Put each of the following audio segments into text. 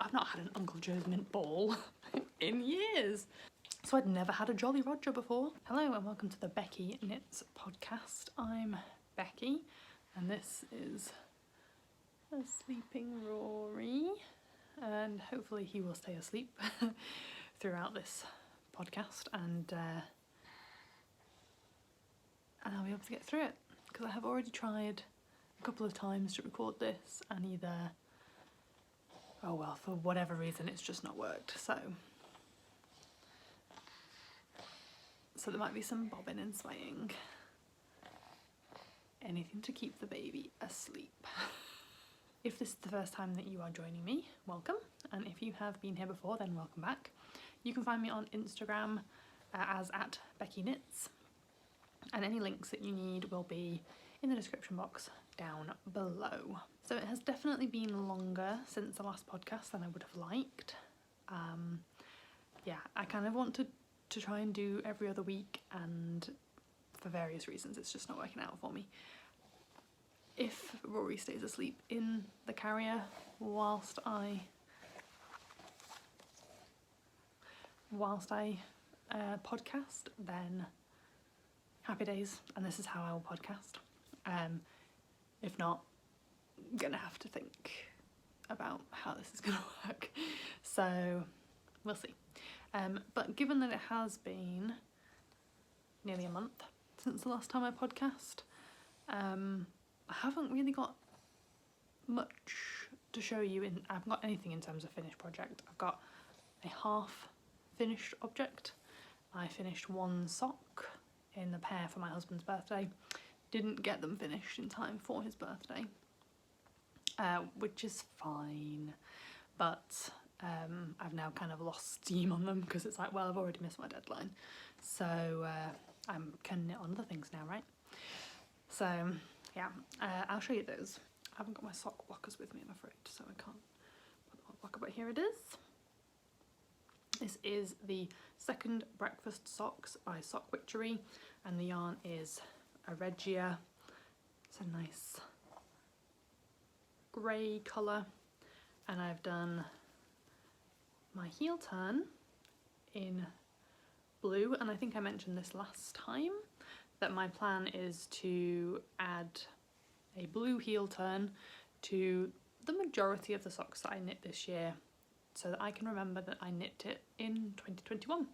I've not had an Uncle Joe's mint ball in years. So I'd never had a Jolly Roger before. Hello and welcome to the Beccy Knits podcast. I'm Beccy and this is a sleeping Rory, and hopefully he will stay asleep throughout this podcast and I'll be able to get through it, because I have already tried a couple of times to record this and either, oh well, for whatever reason it's just not worked. So there might be some bobbing and swaying. Anything to keep the baby asleep. If this is the first time that you are joining me, welcome. And if you have been here before, then welcome back. You can find me on Instagram as @BeccyKnits. And any links that you need will be in the description box down below. So it has definitely been longer since the last podcast than I would have liked. Yeah, I kind of want to try and do every other week, and for various reasons it's just not working out for me. If Rory stays asleep in the carrier whilst I podcast, then happy days, and this is how I will podcast. If not, I'm gonna have to think about how this is gonna work, so we'll see. But given that it has been nearly a month since the last time I podcast, I haven't really got much to show you. I haven't got anything in terms of finished project. I've got a half finished object. I finished one sock in the pair for my husband's birthday. Didn't get them finished in time for his birthday, which is fine, but I've now kind of lost steam on them because it's like, well, I've already missed my deadline, so I can knit on other things now, right? So yeah, I'll show you those. I haven't got my sock blockers with me, I'm afraid, so I can't put them on blocker, but here it is. This is the second breakfast socks by Sock Witchery, and the yarn is a Regia. It's a nice grey colour, and I've done my heel turn in blue, and I think I mentioned this last time that my plan is to add a blue heel turn to the majority of the socks that I knit this year, so that I can remember that I knit it in 2021.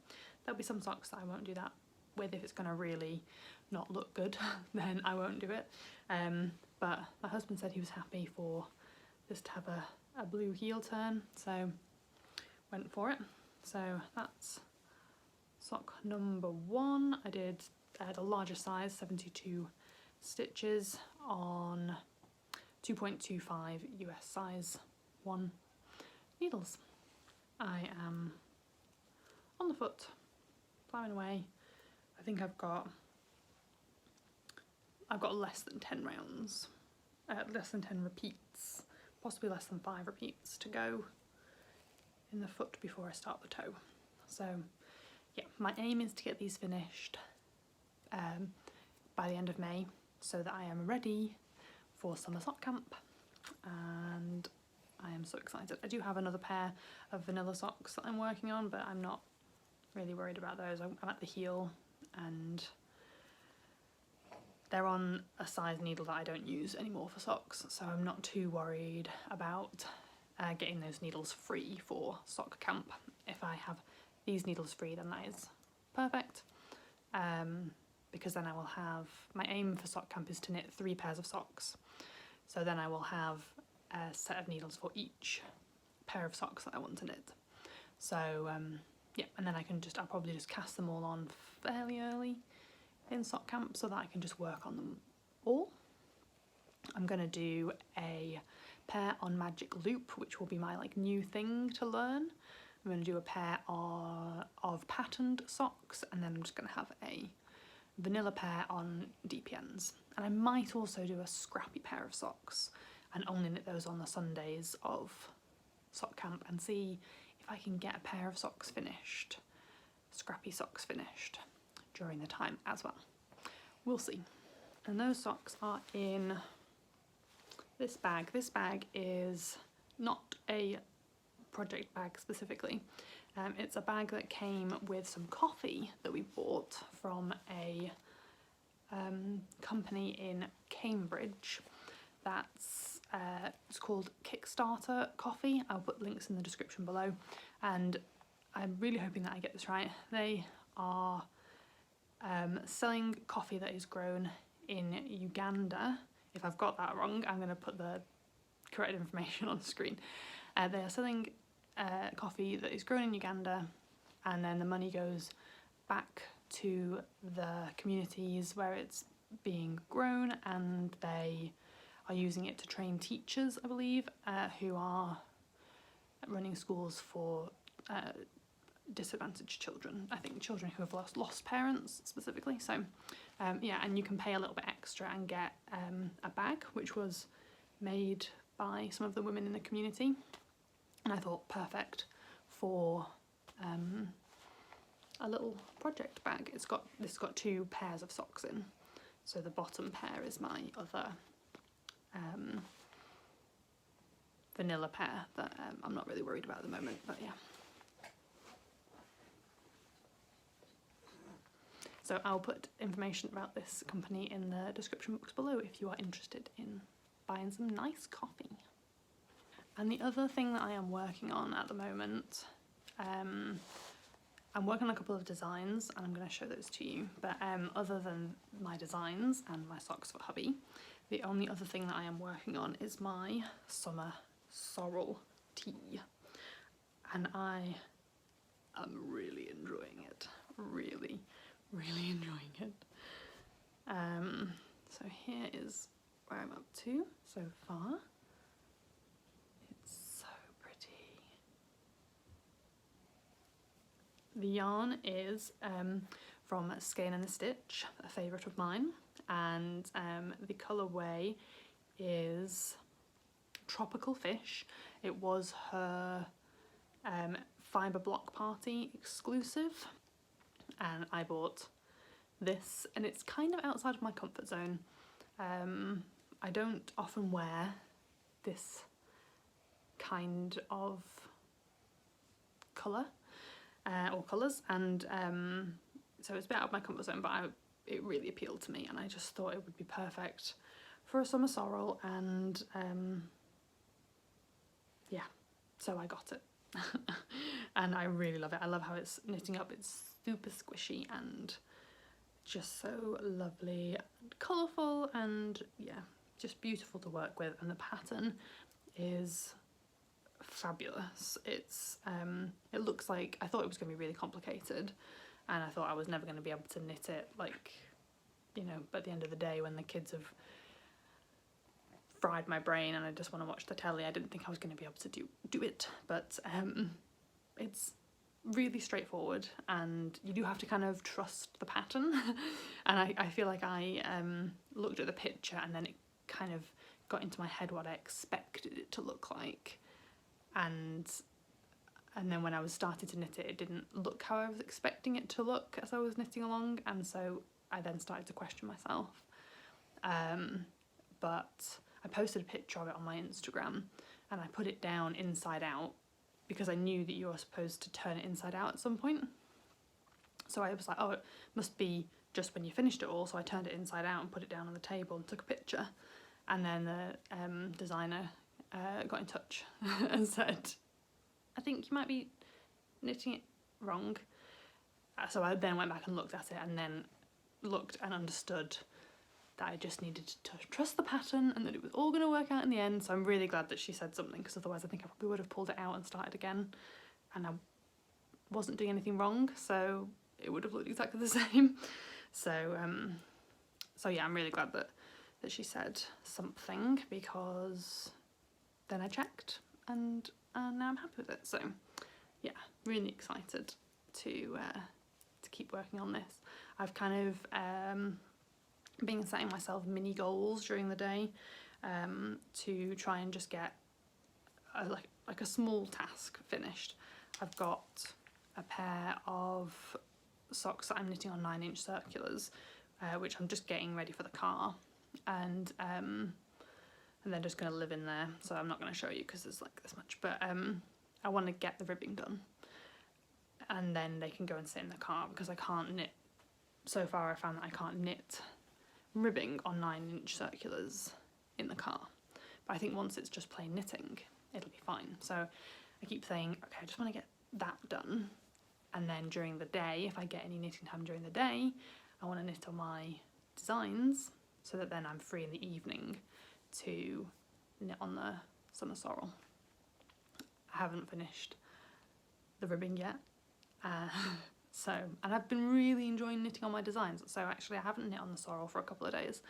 There'll be some socks that I won't do that with. If it's going to really not look good, then I won't do it. But my husband said he was happy for this to have a blue heel turn, so went for it. So that's sock number 1. I did the larger size, 72 stitches on 2.25 US size 1 needles. I am on the foot, ploughing away. I think I've got less than 10 rounds, less than 10 repeats, possibly less than 5 repeats to go in the foot before I start the toe. So yeah, my aim is to get these finished by the end of May, so that I am ready for summer sock camp, and I am so excited. I do have another pair of vanilla socks that I'm working on, but I'm not really worried about those. I'm at the heel, and they're on a size needle that I don't use anymore for socks, so I'm not too worried about getting those needles free for sock camp. If I have these needles free, then that is perfect, because then I will have, my aim for sock camp is to knit 3 pairs of socks, so then I will have a set of needles for each pair of socks that I want to knit. So yeah, and then I'll probably just cast them all on fairly early in sock camp so that I can just work on them all. I'm gonna do a pair on Magic Loop, which will be my new thing to learn. I'm gonna do a pair of patterned socks, and then I'm just gonna have a vanilla pair on DPNs. And I might also do a scrappy pair of socks and only knit those on the Sundays of sock camp, and see if I can get a pair of socks finished, scrappy socks finished during the time as well. We'll see. And those socks are in this bag. This bag is not a project bag specifically. It's a bag that came with some coffee that we bought from a company in Cambridge that's it's called Kickstarter Coffee. I'll put links in the description below, and I'm really hoping that I get this right. They are selling coffee that is grown in Uganda. If I've got that wrong, I'm going to put the correct information on the screen. They are selling coffee that is grown in Uganda, and then the money goes back to the communities where it's being grown, and they are using it to train teachers, I believe, who are running schools for disadvantaged children. I think children who have lost parents specifically. So yeah, and you can pay a little bit extra and get a bag which was made by some of the women in the community, and I thought perfect for a little project bag. This has got 2 pairs of socks in, so the bottom pair is my other vanilla pair that I'm not really worried about at the moment, but yeah. So I'll put information about this company in the description box below if you are interested in buying some nice coffee. And the other thing that I am working on at the moment, I'm working on a couple of designs and I'm going to show those to you, but other than my designs and my socks for hubby, the only other thing that I am working on is my summer Sorrel tea, and I am really enjoying it, really enjoying it. So here is where I'm up to so far. It's so pretty. The yarn is from Skein and the Stitch, a favourite of mine, and the colourway is Tropical Fish. It was her Fibre Block Party exclusive, and I bought this, and it's kind of outside of my comfort zone. I don't often wear this kind of colour or colours, and so it's a bit out of my comfort zone, but it really appealed to me, and I just thought it would be perfect for a summer sorrel, and yeah, so I got it. And I really love it. I love how it's knitting up. It's super squishy and just so lovely and colourful, and yeah, just beautiful to work with, and the pattern is fabulous. It's it looks like, I thought it was going to be really complicated, and I thought I was never going to be able to knit it, like, you know, but at the end of the day, when the kids have fried my brain and I just want to watch the telly, I didn't think I was going to be able to do it, but it's really straightforward, and you do have to kind of trust the pattern. And I feel like I looked at the picture and then it kind of got into my head what I expected it to look like, and then when I was starting to knit it, it didn't look how I was expecting it to look as I was knitting along, and so I then started to question myself. But I posted a picture of it on my Instagram, and I put it down inside out because I knew that you were supposed to turn it inside out at some point. So I was like, oh, it must be just when you finished it all. So I turned it inside out and put it down on the table and took a picture. And then the designer got in touch and said, I think you might be knitting it wrong. So I then went back and looked at it, and then looked and understood that I just needed to trust the pattern and that it was all going to work out in the end. So I'm really glad that she said something, because otherwise I think I probably would have pulled it out and started again, and I wasn't doing anything wrong, so it would have looked exactly the same. So so yeah, I'm really glad that she said something, because then I checked and now I'm happy with it. So yeah, really excited to keep working on this. I've kind of been setting myself mini goals during the day to try and just get like a small task finished. I've got a pair of socks that I'm knitting on 9-inch circulars, which I'm just getting ready for the car, and they're just going to live in there, so I'm not going to show you because there's like this much, but I want to get the ribbing done, and then they can go and sit in the car, because I can't knit. So far I found that I can't knit ribbing on 9-inch circulars in the car, but I think once it's just plain knitting it'll be fine. So I keep saying, okay, I just want to get that done, and then during the day, if I get any knitting time during the day, I want to knit on my designs, so that then I'm free in the evening to knit on the summer sorrel. I haven't finished the ribbing yet, and I've been really enjoying knitting on my designs. So actually I haven't knit on the sorrel for a couple of days,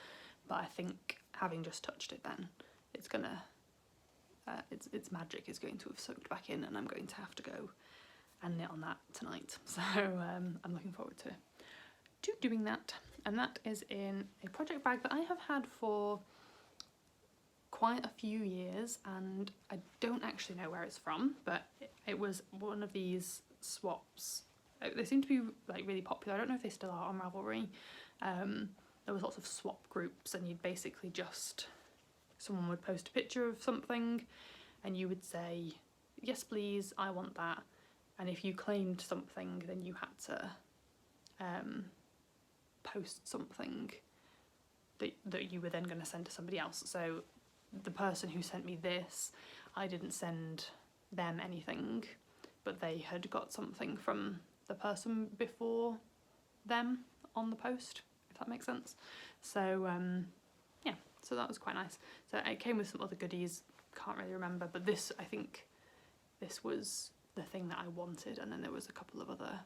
but I think having just touched it, then it's gonna, its magic is going to have soaked back in, and I'm going to have to go and knit on that tonight. So I'm looking forward to doing that. And that is in a project bag that I have had for quite a few years, and I don't actually know where it's from, but it was one of these swaps. They seem to be like really popular. I don't know if they still are on Ravelry. There was lots of swap groups, and you'd basically just, someone would post a picture of something and you would say, yes please, I want that, and if you claimed something, then you had to post something that you were then going to send to somebody else. So the person who sent me this, I didn't send them anything, but they had got something from the person before them on the post, if that makes sense. So yeah, so that was quite nice. So it came with some other goodies, can't really remember, but this, I think this was the thing that I wanted, and then there was a couple of other,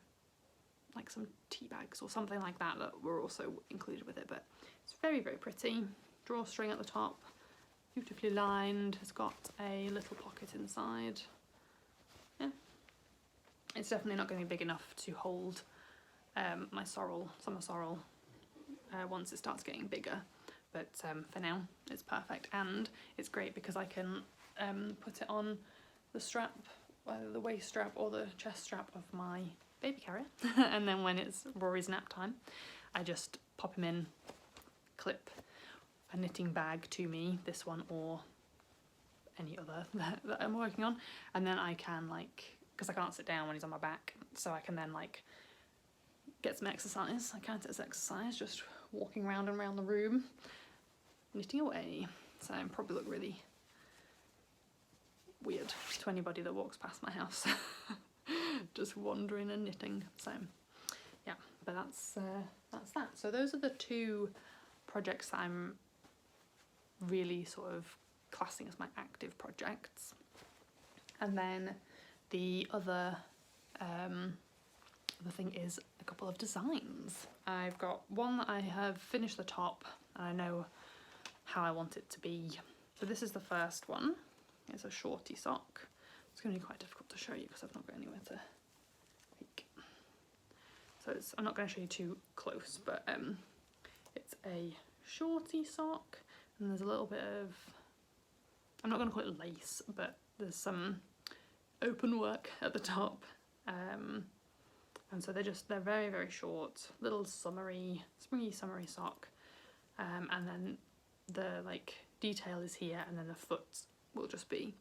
like some tea bags or something like that, that were also included with it. But it's very, very pretty. Drawstring at the top, beautifully lined, has got a little pocket inside. Yeah, it's definitely not going to be big enough to hold my sorrel, summer sorrel, once it starts getting bigger, but for now it's perfect. And it's great because I can put it on the strap, either the waist strap or the chest strap of my baby carrier, and then when it's Rory's nap time, I just pop him in, clip a knitting bag to me, this one or any other that I'm working on, and then I can, like, because I can't sit down when he's on my back, so I can then like get some exercise. I count it as exercise, just walking round and round the room knitting away. So I probably look really weird to anybody that walks past my house just wandering and knitting. So yeah, but that's that. So those are the two projects that I'm really sort of classing as my active projects. And then the other thing is a couple of designs. I've got one that I have finished the top, and I know how I want it to be. So this is the first one. It's a shorty sock. It's going to be quite difficult to show you because I've not got anywhere to peek. So I'm not going to show you too close, but it's a shorty sock, and there's a little bit of, I'm not going to call it lace, but there's some open work at the top, and so they're very, very short, little springy summery sock, and then the like detail is here, and then the foot will just be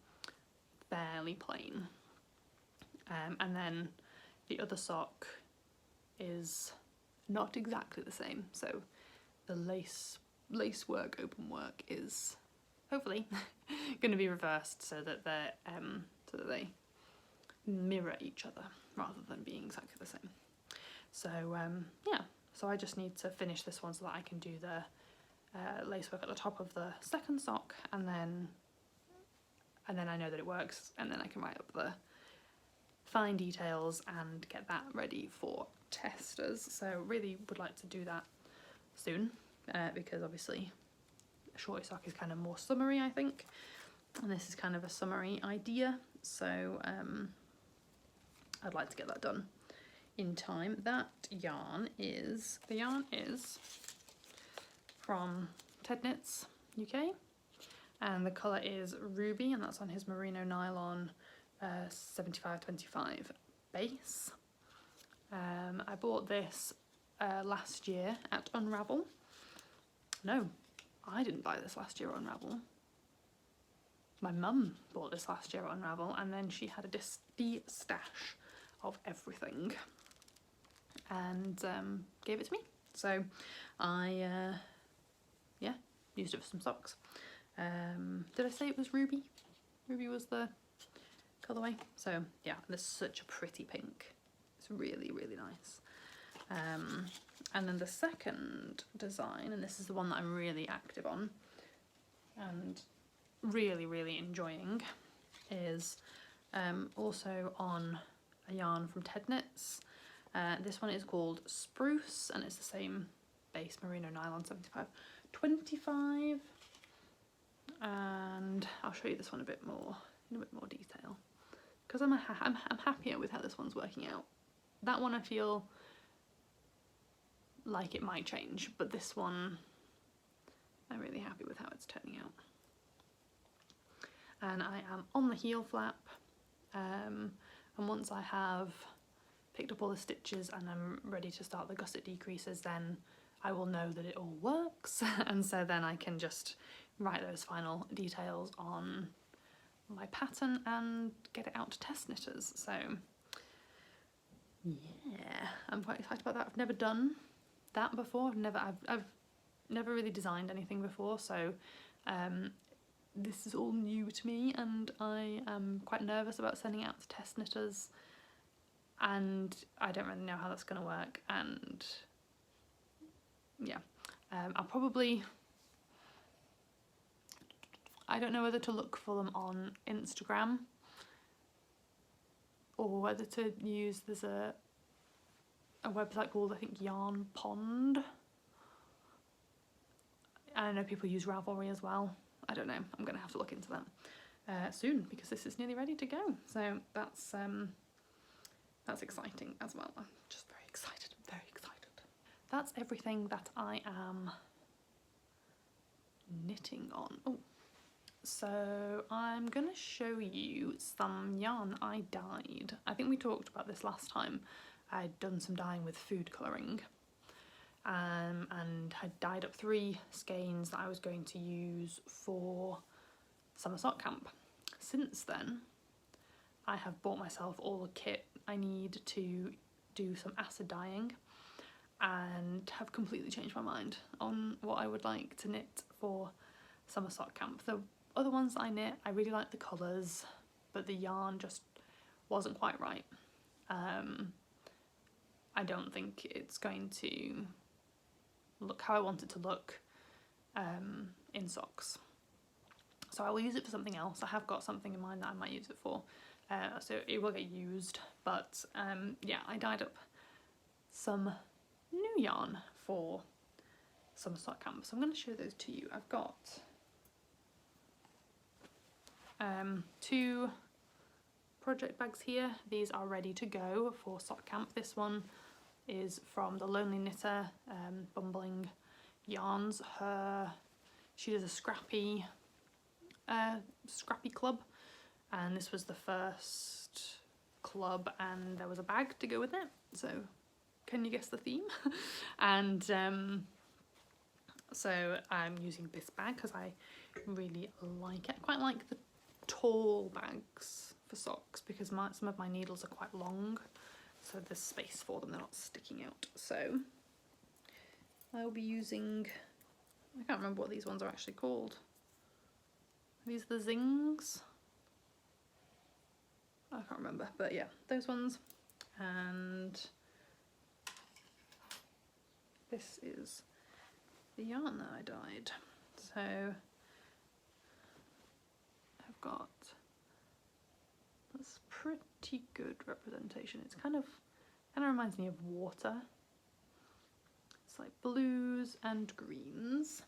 fairly plain, and then the other sock is not exactly the same. So the lace work, open work is hopefully going to be reversed so that they mirror each other rather than being exactly the same. So yeah, so I just need to finish this one so that I can do the lace work at the top of the second sock, and then I know that it works, and then I can write up the fine details and get that ready for testers. So really would like to do that soon, because obviously a shorty sock is kind of more summery, I think, and this is kind of a summery idea, so I'd like to get that done in time. The yarn is from Ted Knits UK, and the colour is Ruby, and that's on his merino nylon 75/25 base. I bought this last year at Unravel. No, I didn't buy this last year at Unravel. My mum bought this last year at Unravel, and then she had a stash of everything and gave it to me. So I, yeah, used it for some socks. Did I say it was Ruby? Ruby was the colourway. So yeah, this is such a pretty pink. It's really, really nice. And then the second design, and this is the one that I'm really active on and really, really enjoying, is also on a yarn from Ted Knits. This one is called Spruce, and it's the same base, merino nylon 75/25. And I'll show you this one in a bit more detail, because I'm happier with how this one's working out. That one I feel like it might change, but this one I'm really happy with how it's turning out. And I am on the heel flap, and once I have picked up all the stitches and I'm ready to start the gusset decreases, then I will know that it all works, and so then I can just write those final details on my pattern and get it out to test knitters. So yeah, I'm quite excited about that. I've never done that before. I've never really designed anything before, so this is all new to me, and I am quite nervous about sending it out to test knitters, and I don't really know how that's going to work. And yeah, I'll probably, I don't know whether to look for them on Instagram or whether to use, there's a website called, I think, Yarn Pond. I know people use Ravelry as well. I don't know, I'm going to have to look into that soon, because this is nearly ready to go. So that's exciting as well. I'm just very excited, very excited. That's everything that I am knitting on. Oh, so I'm going to show you some yarn I dyed. I think we talked about this last time. I'd done some dyeing with food colouring, and had dyed up 3 skeins that I was going to use for summer sock camp. Since then, I have bought myself all the kit I need to do some acid dyeing, and have completely changed my mind on what I would like to knit for summer sock camp. The other ones that I knit, I really like the colours, but the yarn just wasn't quite right. I don't think it's going to look how I want it to look in socks. So I will use it for something else. I have got something in mind that I might use it for, so it will get used. But yeah, I dyed up some new yarn for summer sock camp, so I'm going to show those to you. I've got 2 project bags here. These are ready to go for sock camp. This one is from the Lonely Knitter, Bumbling Yarns. She does a scrappy club, and this was the first club, and there was a bag to go with it. So can you guess the theme? And so I'm using this bag because I really like it. I quite like the tall bags for socks because some of my needles are quite long, so there's space for them, they're not sticking out. So I'll be using, I can't remember what these ones are actually called. Are these the Zings? I can't remember, but yeah, those ones. And this is the yarn that I dyed. So I've got this pretty good representation. It's kind of reminds me of water. It's like blues and greens.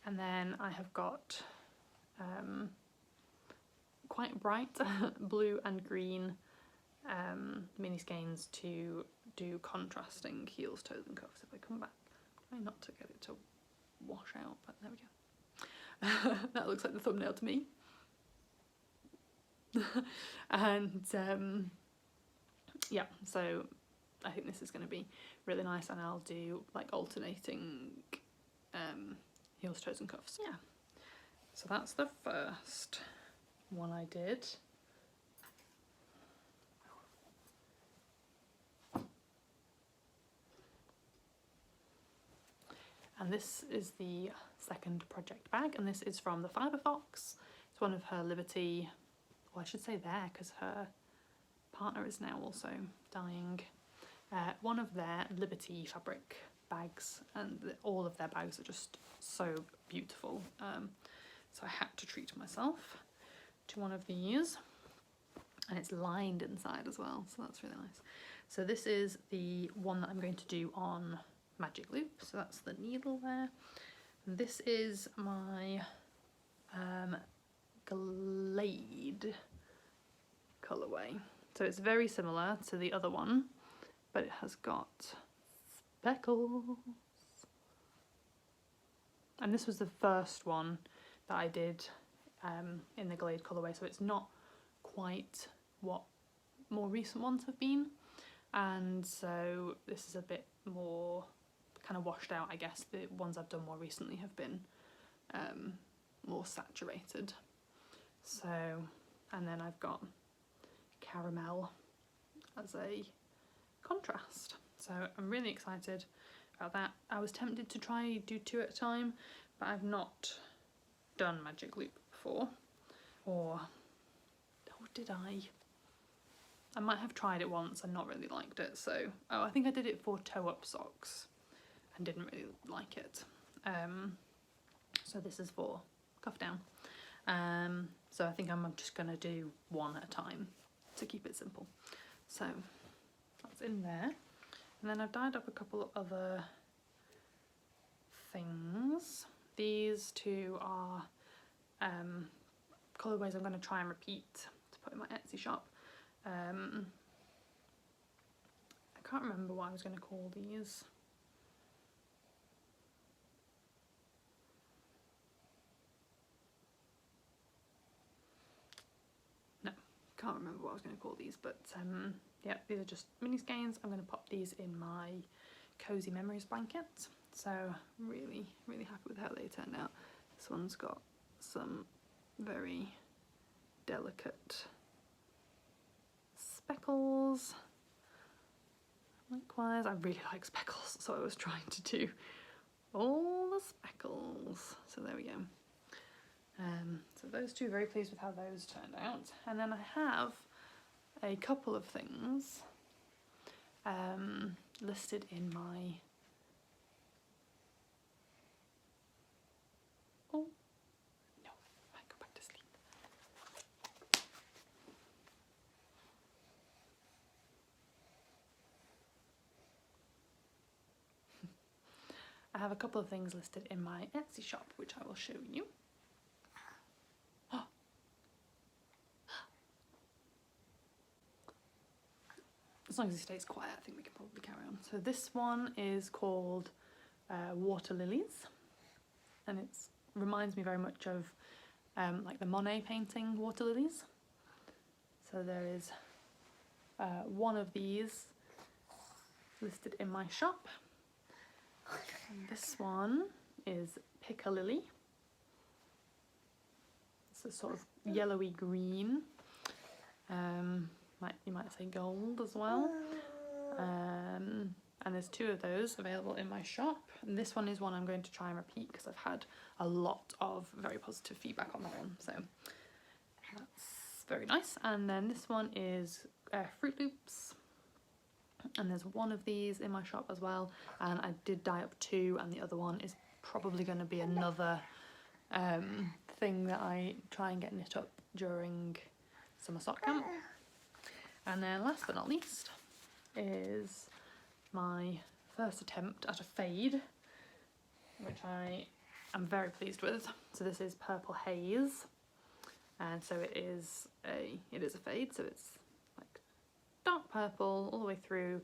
And then I have got quite bright blue and green mini skeins to do contrasting heels, toes and cuffs. If I come back, try not to get it to wash out, but there we go. That looks like the thumbnail to me. And yeah, so I think this is going to be really nice, and I'll do like alternating heels, toes and cuffs. Yeah, So that's the first one I did. And this is the second project bag, and this is from the Fibre Fox. It's one of her Liberty, well, I should say there, because her partner is now also dying. One of their Liberty fabric bags, and all of their bags are just so beautiful. So I had to treat myself to one of these, and it's lined inside as well, so that's really nice. So this is the one that I'm going to do on Magic Loop, so that's the needle there. And this is my Glade colourway. So it's very similar to the other one, but it has got speckles. And this was the first one that I did in the Glade colourway, so it's not quite what more recent ones have been. And so this is a bit more kind of washed out, I guess. The ones I've done more recently have been more saturated. So, and then I've got caramel as a contrast. So I'm really excited about that. I was tempted to try do 2 at a time, but I've not done Magic Loop before. Or did I? I might have tried it once and not really liked it. So, oh, I think I did it for toe-up socks and didn't really like it. So this is for cuff down. So I think I'm just gonna do 1 at a time to keep it simple. So that's in there. And then I've dyed up a couple of other things. These 2 are colourways I'm going to try and repeat to put in my Etsy shop. I can't remember what I was going to call these. No, can't remember what I was going to call these, but yeah, these are just mini skeins. I'm going to pop these in my Cozy Memories blanket. So really, really happy with how they turned out. This one's got some very delicate speckles. Likewise, I really like speckles, so I was trying to do all the speckles. So there we go. So those 2, very pleased with how those turned out. And then I have a couple of things listed in my I have a couple of things listed in my Etsy shop, which I will show you. As long as he stays quiet, I think we can probably carry on. So this one is called Water Lilies, and it reminds me very much of like the Monet painting Water Lilies. So there is one of these listed in my shop. And this one is Piccalilli. It's a sort of yellowy green. You might say gold as well. And there's 2 of those available in my shop. And this one is one I'm going to try and repeat because I've had a lot of very positive feedback on that one. So that's very nice. And then this one is Fruit Loops. And there's one of these in my shop as well, and I did dye up 2, and the other one is probably going to be another thing that I try and get knit up during summer sock camp. And then last but not least is my first attempt at a fade, which I am very pleased with. So this is Purple Haze, and so it is a fade, so it's dark purple all the way through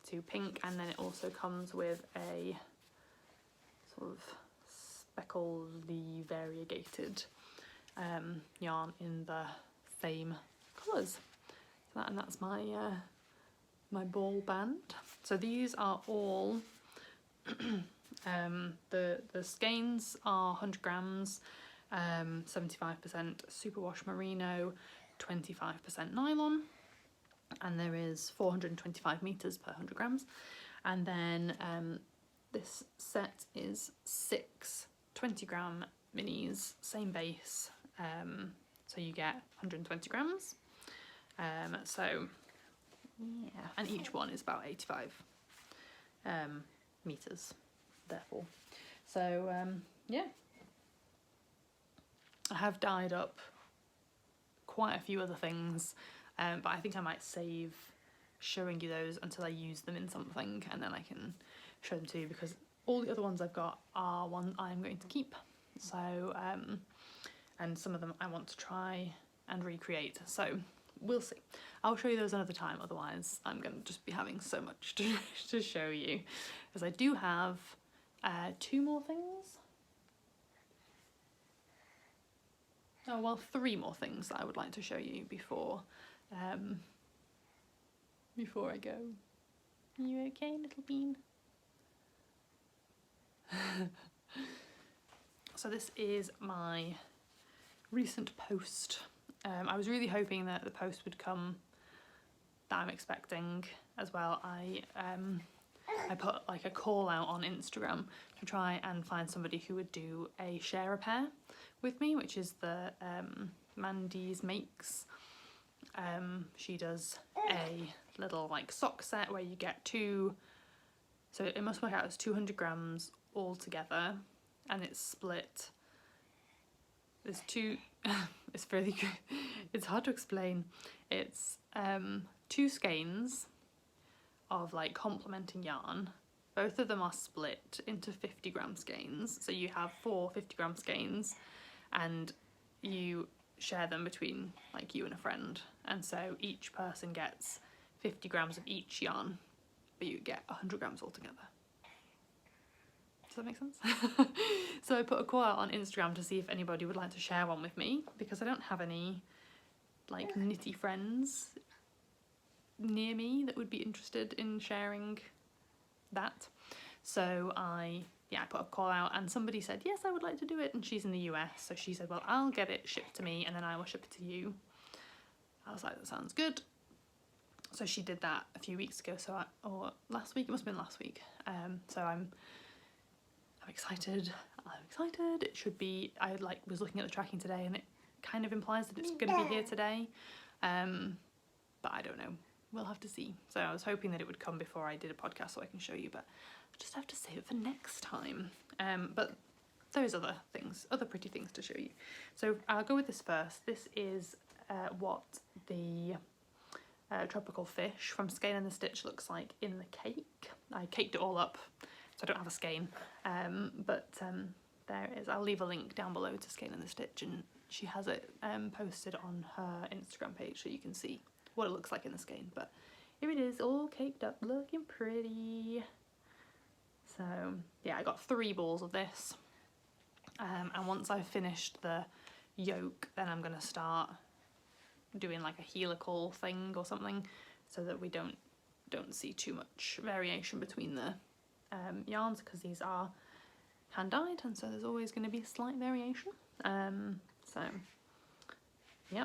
to pink, and then it also comes with a sort of speckledy variegated yarn in the same colours. So that's my my ball band. So these are all the skeins are 100 grams, 75% superwash merino, 25% nylon, and there is 425 meters per 100 grams. And then this set is 6 20-gram minis, same base, so you get 120 grams. So yeah, and each one is about 85 meters, therefore. So yeah, I have dyed up quite a few other things, but I think I might save showing you those until I use them in something, and then I can show them to you, because all the other ones I've got are ones I'm going to keep. So and some of them I want to try and recreate, so we'll see. I'll show you those another time, otherwise I'm going to just be having so much to show you, because I do have 2 more things. Oh, well, 3 more things that I would like to show you before I go. Are you okay, little bean? So this is my recent post. I was really hoping that the post would come that I'm expecting as well. I put like a call out on Instagram to try and find somebody who would do a share a pair with me, which is the Mandy's Makes. She does a little like sock set where you get 2, so it must work out as 200 grams all together, and it's split. There's 2, it's really good, it's hard to explain. It's 2 skeins of like complementing yarn. Both of them are split into 50-gram skeins, so you have 4 50-gram skeins, and you share them between like you and a friend, and so each person gets 50 grams of each yarn, but you get 100 grams altogether. Does that make sense? So I put a call out on Instagram to see if anybody would like to share one with me, because I don't have any like knitty friends near me that would be interested in sharing that. So I put a call out, and somebody said yes, I would like to do it, and she's in the US, so she said, well, I'll get it shipped to me and then I will ship it to you. I was like, that sounds good. So she did that a few weeks ago, or last week, it must have been last week. So I'm excited. It should be, I was looking at the tracking today, and it kind of implies that it's going to be here today, but I don't know, we'll have to see. So I was hoping that it would come before I did a podcast so I can show you, but I just have to save it for next time. But there's other things, other pretty things to show you. So I'll go with this first. This is what the tropical fish from Skein and the Stitch looks like in the cake. I caked it all up, so I don't have a skein, but there it is. I'll leave a link down below to Skein and the Stitch, and she has it posted on her Instagram page, so you can see what it looks like in the skein. But here it is, all caked up, looking pretty. So yeah, I got 3 balls of this, and once I've finished the yoke, then I'm gonna start doing like a helical thing or something, so that we don't see too much variation between the yarns, because these are hand dyed, and so there's always going to be a slight variation. So yeah.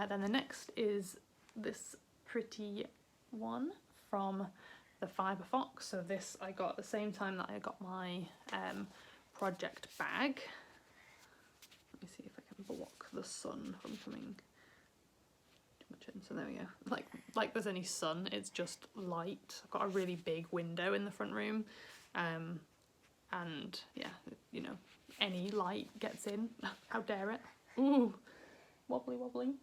Then the next is this pretty one from the Fibre Fox. So this I got at the same time that I got my project bag. Let me see if I can block the sun from coming too much in. So there we go. Like there's any sun, it's just light. I've got a really big window in the front room, and yeah, you know, any light gets in. How dare it? Ooh, wobbly wobbly.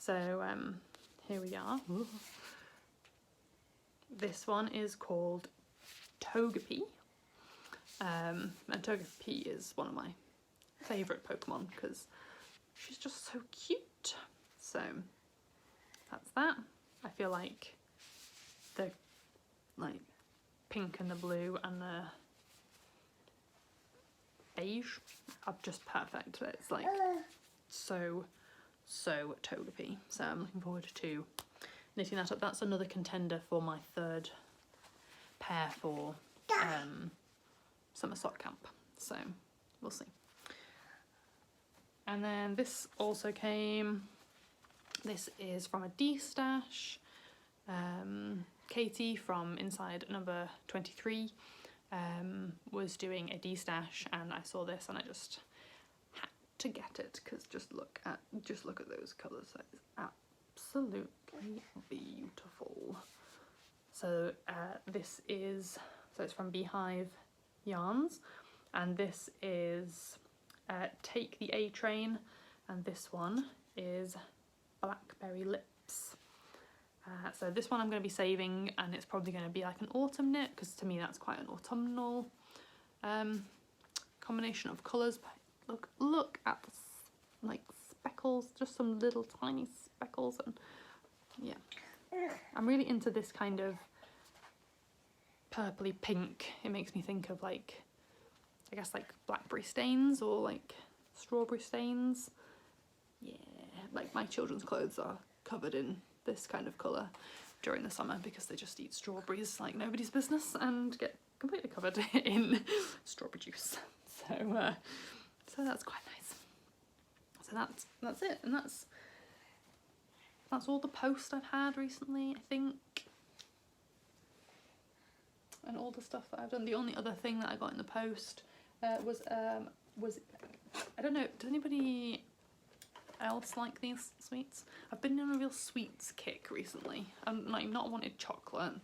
So here we are. Ooh. This one is called Togepi. And Togepi is one of my favourite Pokemon because she's just so cute. So that's that. I feel like the pink and the blue and the beige are just perfect. It's like so Togepi. So I'm looking forward to knitting that up. That's another contender for my 3rd pair for summer sock camp, so we'll see. And then this also came, this is from a D-stash. Katie from inside number 23 was doing a D-stash, and I saw this and I just had to get it because just look at those colours. That is absolutely beautiful. So it's from Beehive Yarns, and this is Take the A Train, and this one is Blackberry Lips. So this one I'm going to be saving, and it's probably going to be like an autumn knit, because to me that's quite an autumnal combination of colours. But look at the like speckles, just some little tiny speckles, and yeah, I'm really into this kind of purpley pink. It makes me think of like, I guess like blackberry stains or like strawberry stains. Yeah, like my children's clothes are covered in this kind of colour during the summer because they just eat strawberries like nobody's business and get completely covered in strawberry juice. So that's quite nice. So that's it, and that's all the post I've had recently, I think, and all the stuff that I've done. The only other thing that I got in the post was I don't know, does anybody else like these sweets? I've been on a real sweets kick recently. I'm like not wanted chocolate,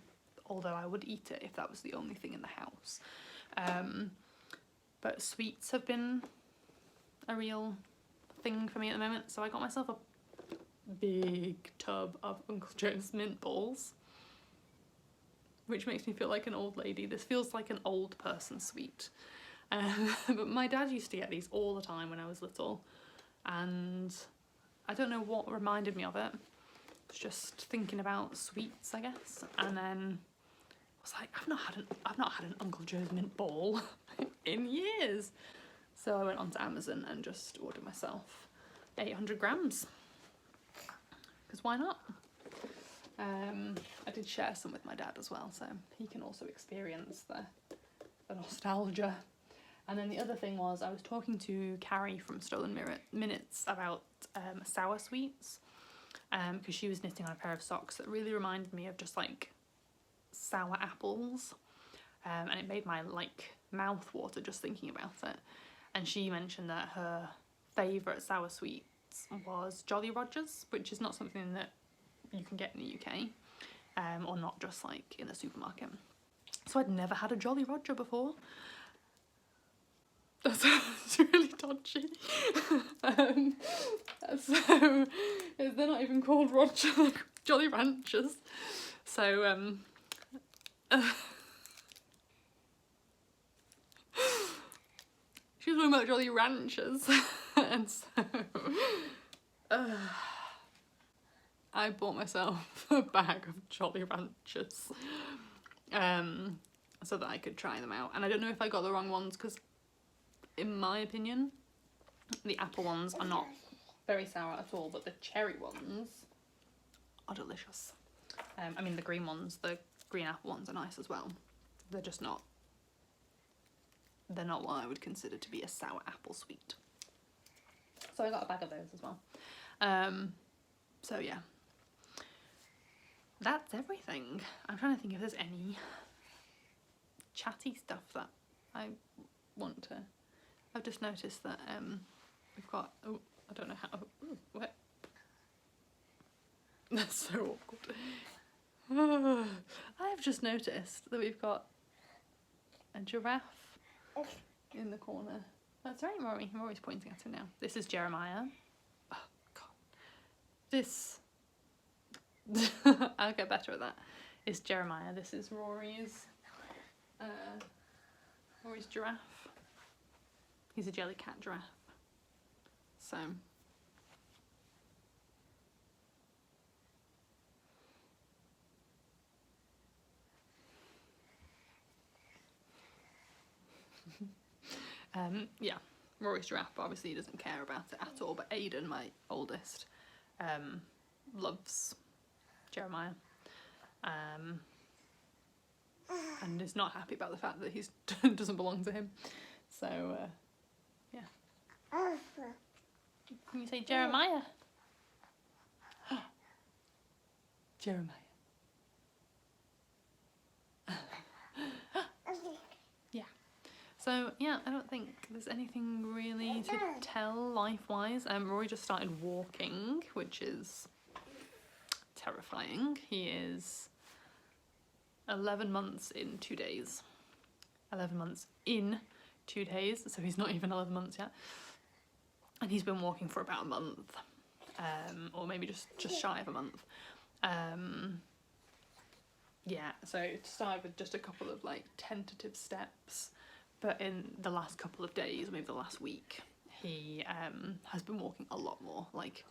although I would eat it if that was the only thing in the house. But sweets have been a real thing for me at the moment. So I got myself a big tub of Uncle Joe's mint balls, which makes me feel like an old lady. This feels like an old person sweet. But my dad used to get these all the time when I was little, and I don't know what reminded me of it. It's just thinking about sweets, I guess. And then I was like, I've not had an Uncle Joe's mint ball in years. So I went onto Amazon and just ordered myself 800 grams. Because why not? I did share some with my dad as well, so he can also experience the nostalgia. And then the other thing was, I was talking to Carrie from Stolen Minutes about sour sweets, because she was knitting on a pair of socks that really reminded me of just like sour apples, and it made my like mouth water just thinking about it. And she mentioned that her favourite sour sweets was Jolly Rogers, which is not something that you can get in the UK, or not just like in the supermarket. So I'd never had a Jolly Roger before. That sounds really dodgy. So they're not even called Roger, like Jolly Ranchers. So she was talking about Jolly Ranchers, and so I bought myself a bag of Jolly Ranchers, so that I could try them out. And I don't know if I got the wrong ones, because in my opinion, the apple ones are not very sour at all, but the cherry ones are delicious. I mean, the green ones, the green apple ones are nice as well. They're just not, they're not what I would consider to be a sour apple sweet. So I got a bag of those as well. So yeah, that's everything. I'm trying to think if there's any chatty stuff that I want to. I've just noticed that we've got, oh, I don't know how, oh, what? That's so awkward. I've just noticed that we've got a giraffe in the corner. That's right, Rory. I'm always pointing at him now. This is Jeremiah. Oh, God. This, I'll get better at that. It's Jeremiah. This is Rory's giraffe. He's a jellycat giraffe. So yeah, Rory's giraffe, but obviously he doesn't care about it at all. But Aiden, my oldest, loves Jeremiah. and is not happy about the fact that he doesn't belong to him. So, yeah. Can you say Jeremiah? Jeremiah. Yeah. So, yeah, I don't think there's anything really to tell life-wise. Rory just started walking, which is terrifying. He is 11 months in 2 days. 11 months in 2 days, so he's not even 11 months yet. And he's been walking for about a month, or maybe just shy of a month. Yeah, so it started with just a couple of like tentative steps, but in the last couple of days, maybe the last week, he has been walking a lot more. Like,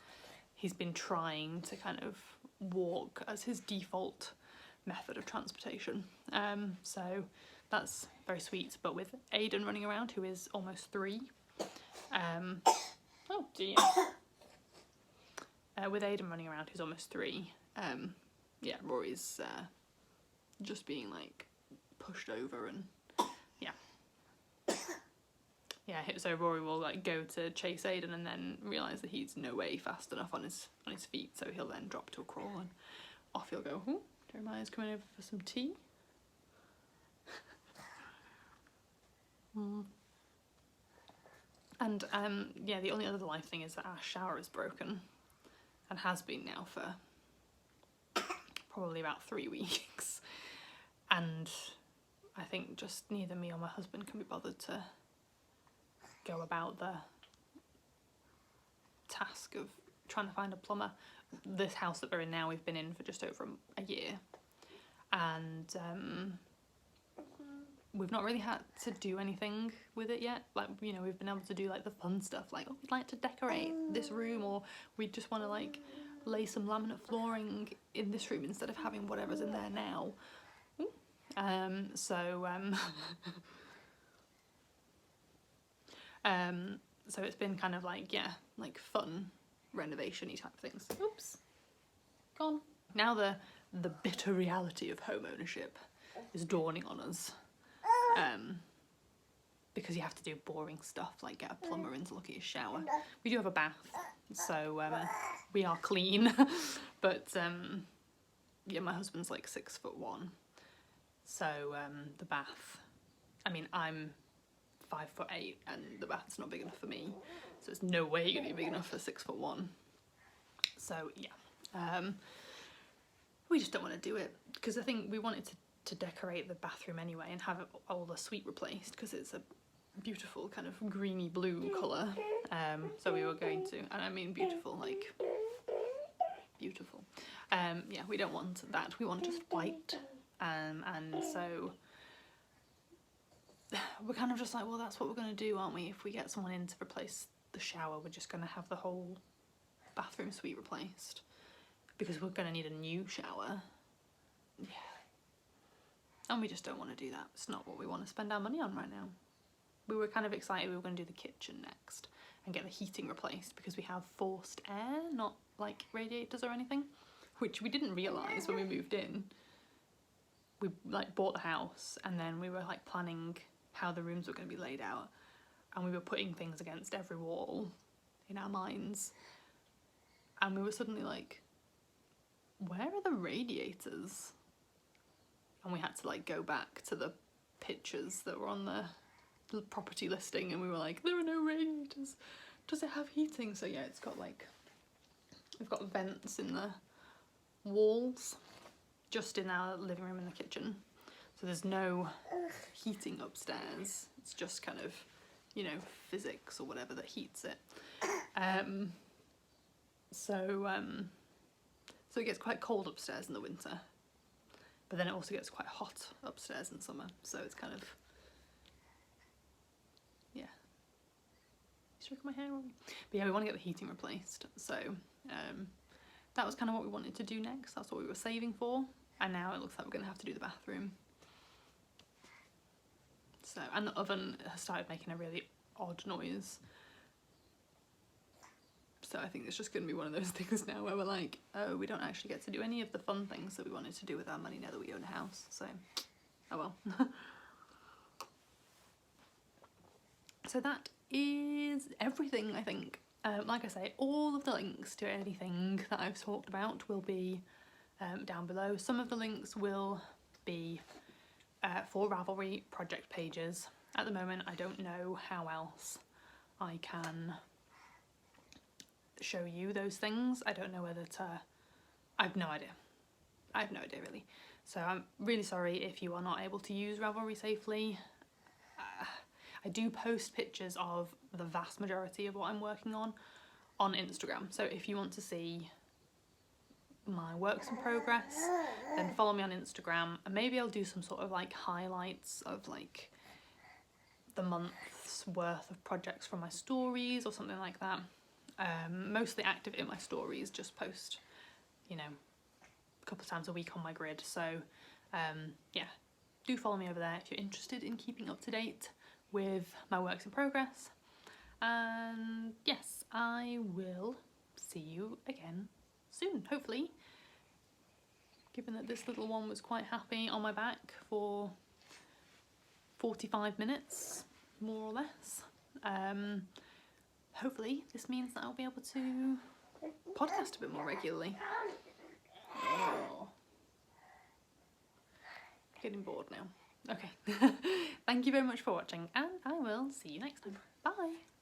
he's been trying to kind of walk as his default method of transportation. So that's very sweet. But with Aiden running around, who is almost 3, oh dear. With Aiden running around, who's almost 3, yeah, Rory's just being like pushed over, and yeah. Yeah, so Rory will like go to chase Aiden and then realise that he's no way fast enough on his feet, so he'll then drop to a crawl and off he'll go. Ooh, Jeremiah's coming over for some tea. And yeah, the only other life thing is that our shower is broken, and has been now for probably about 3 weeks. And I think just neither me or my husband can be bothered to go about the task of trying to find a plumber. This house that we're in now, we've been in for just over a year, and we've not really had to do anything with it yet. Like, you know, we've been able to do like the fun stuff, like, oh, we'd like to decorate this room, or we just want to like lay some laminate flooring in this room instead of having whatever's in there now. So it's been kind of like, yeah, like fun renovation-y type things. Oops, gone. Now the bitter reality of home ownership is dawning on us. Because you have to do boring stuff like get a plumber in to look at your shower. We do have a bath, so we are clean. But yeah, my husband's like 6'1", so the bath. I mean, I'm 5'8", and the bath's not big enough for me, so it's no way going to be big enough for 6'1". So yeah, we just don't want to do it, because I think we wanted to decorate the bathroom anyway and have all the suite replaced, because it's a beautiful kind of greeny blue colour. So we were going to, and I mean beautiful, like beautiful. Yeah, we don't want that. We want just white. And so we're kind of just like, well, that's what we're going to do, aren't we? If we get someone in to replace the shower, we're just going to have the whole bathroom suite replaced, because we're going to need a new shower. Yeah. And we just don't want to do that. It's not what we want to spend our money on right now. We were kind of excited we were going to do the kitchen next and get the heating replaced, because we have forced air, not like radiators or anything, which we didn't realise when we moved in. We like bought the house, and then we were like planning how the rooms were going to be laid out, and we were putting things against every wall in our minds, and we were suddenly like, where are the radiators? And we had to like go back to the pictures that were on the property listing, and we were like, there are no radiators. Does it have heating? So yeah, it's got like, we've got vents in the walls, just in our living room and the kitchen. So there's no heating upstairs. It's just kind of, you know, physics or whatever that heats it. So it gets quite cold upstairs in the winter, but then it also gets quite hot upstairs in summer. So it's kind of, yeah. Stroking my hair on. But yeah, we want to get the heating replaced. So that was kind of what we wanted to do next. That's what we were saving for. And now it looks like we're going to have to do the bathroom. So, and the oven has started making a really odd noise. So I think it's just going to be one of those things now where we're like, oh, we don't actually get to do any of the fun things that we wanted to do with our money now that we own a house. So Oh well. So that is everything, I think. Like I say, all of the links to anything that I've talked about will be down below. Some of the links will be for Ravelry project pages. At the moment, I don't know how else I can show you those things. I don't know whether to... I have no idea. I have no idea, really. So I'm really sorry if you are not able to use Ravelry safely. I do post pictures of the vast majority of what I'm working on Instagram. So if you want to see my works in progress, then follow me on Instagram, and maybe I'll do some sort of like highlights of like the month's worth of projects from my stories or something like that. Mostly active in my stories, just post, you know, a couple of times a week on my grid. So yeah, do follow me over there if you're interested in keeping up to date with my works in progress. And yes, I will see you again soon, hopefully, given that this little one was quite happy on my back for 45 minutes, more or less. Hopefully this means that I'll be able to podcast a bit more regularly. Oh. Getting bored now. Okay. Thank you very much for watching, and I will see you next time. Bye!